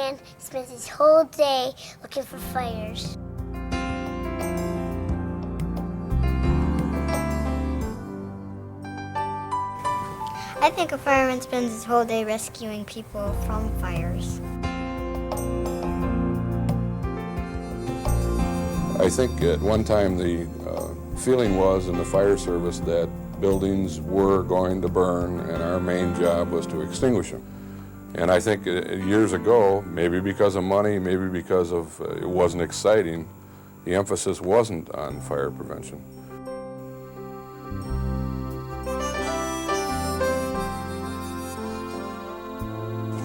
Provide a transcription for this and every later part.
fireman spends his whole day looking for fires. I think a fireman spends his whole day rescuing people from fires. I think at one time the feeling was in the fire service that buildings were going to burn and our main job was to extinguish them. And I think years ago, maybe because of money, maybe because of it wasn't exciting, the emphasis wasn't on fire prevention.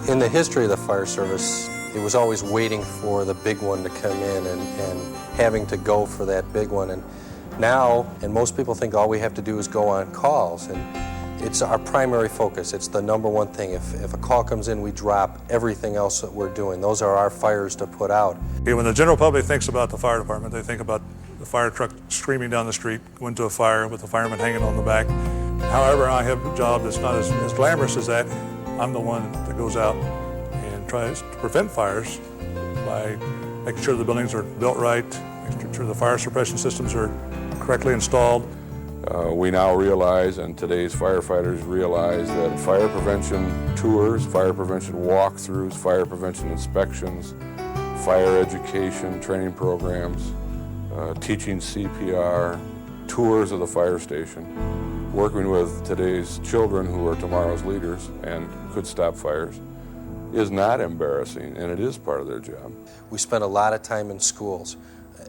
In the history of the fire service, it was always waiting for the big one to come in and having to go for that big one. And now, and most people think all we have to do is go on calls, and it's our primary focus. It's the number one thing. If a call comes in, we drop everything else that we're doing. Those are our fires to put out. When the general public thinks about the fire department, they think about the fire truck screaming down the street, going to a fire with the fireman hanging on the back. However, I have a job that's not as glamorous as that. I'm the one that goes out and tries to prevent fires by making sure the buildings are built right, making sure the fire suppression systems are correctly installed. We now realize, and today's firefighters realize, that fire prevention tours, fire prevention walkthroughs, fire prevention inspections, fire education, training programs, teaching CPR, tours of the fire station, working with today's children who are tomorrow's leaders and could stop fires is not embarrassing, and it is part of their job. We spend a lot of time in schools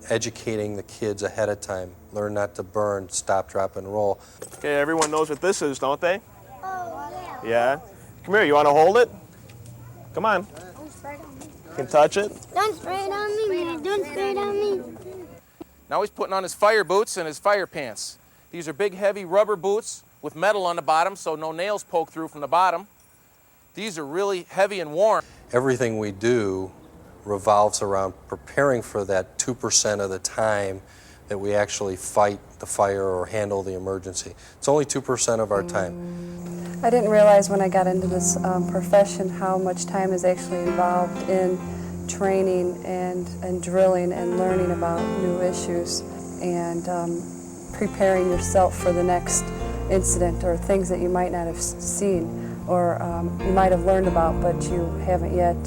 educating the kids ahead of time. Learn not to burn, stop, drop, and roll. Okay, everyone knows what this is, don't they? Oh, yeah. Yeah? Come here, you want to hold it? Come on. Don't spray it on me. You can touch it. Don't spray it on me, man. Don't spray it on me. Now he's putting on his fire boots and his fire pants. These are big, heavy rubber boots with metal on the bottom so no nails poke through from the bottom. These are really heavy and warm. Everything we do revolves around preparing for that 2% of the time that we actually fight the fire or handle the emergency. It's only 2% of our time. I didn't realize when I got into this profession how much time is actually involved in training and drilling and learning about new issues and preparing yourself for the next incident or things that you might not have seen or you might have learned about but you haven't yet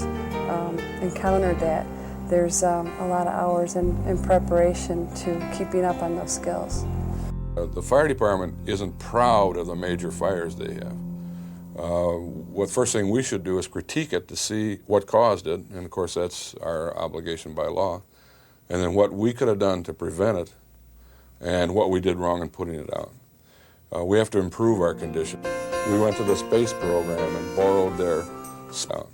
encountered that. There's a lot of hours in preparation to keeping up on those skills. The fire department isn't proud of the major fires they have. What first thing we should do is critique it to see what caused it, and of course that's our obligation by law, and then what we could have done to prevent it and what we did wrong in putting it out. We have to improve our condition. We went to the space program and borrowed their sound.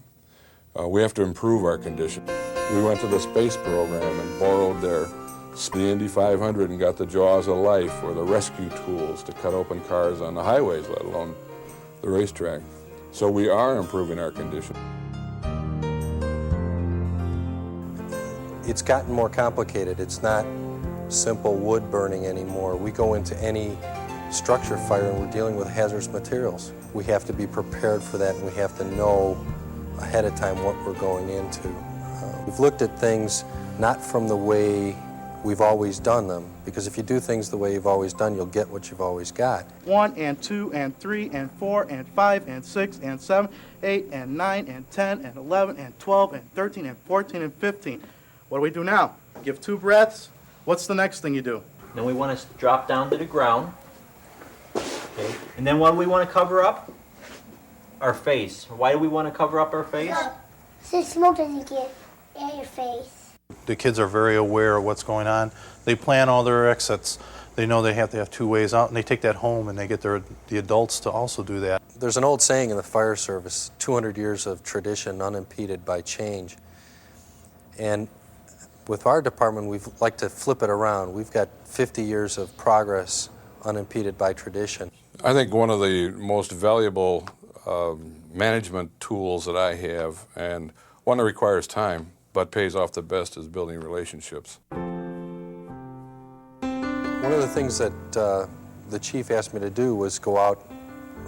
We have to improve our condition. We went to the space program and borrowed the Indy 500 and got the Jaws of Life or the rescue tools to cut open cars on the highways, let alone the racetrack. So we are improving our condition. It's gotten more complicated. It's not simple wood burning anymore. We go into any structure fire and we're dealing with hazardous materials. We have to be prepared for that and we have to know ahead of time what we're going into. We've looked at things not from the way we've always done them, because if you do things the way you've always done, you'll get what you've always got. 1 and 2 and 3 and 4 and 5 and 6 and 7, 8 and 9 and 10 and 11 and 12 and 13 and 14 and 15. What do we do now? Give 2 breaths. What's the next thing you do? Then we want to drop down to the ground. Okay. And then what do we want to cover up? Our face. Why do we want to cover up our face? So smoke doesn't get in your face. The kids are very aware of what's going on. They plan all their exits. They know they have to have 2 ways out, and they take that home, and they get the adults to also do that. There's an old saying in the fire service, 200 years of tradition unimpeded by change. And with our department, we'd like to flip it around. We've got 50 years of progress unimpeded by tradition. I think one of the most valuable management tools that I have, and one that requires time but pays off the best, is building relationships. One of the things that the chief asked me to do was go out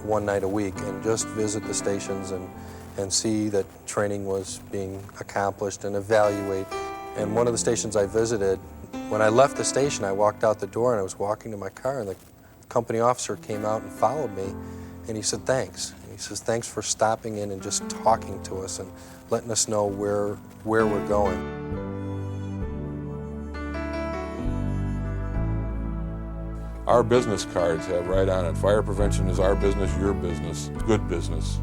one night a week and just visit the stations and and see that training was being accomplished and evaluate. And one of the stations I visited, when I left the station, I walked out the door and I was walking to my car, and the company officer came out and followed me, and he said, thanks. And he says, thanks for stopping in and just talking to us and letting us know where we're going. Our business cards have right on it, fire prevention is our business, your business, good business.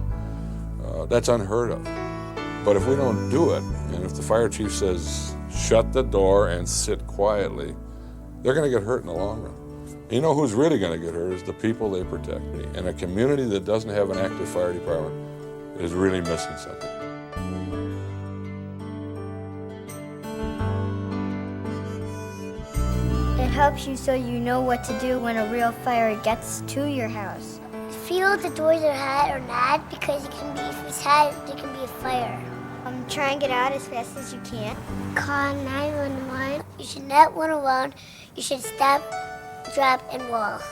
That's unheard of. But if we don't do it, and if the fire chief says, shut the door and sit quietly, they're going to get hurt in the long run. You know who's really going to get hurt is the people they protect. And a community that doesn't have an active fire department is really missing something. It helps you so you know what to do when a real fire gets to your house. Feel if the doors are hot or not, because it can be, if it's hot, there can be a fire. Try and get out as fast as you can. Call 911. You should not run around. You should stop, drop, and walk.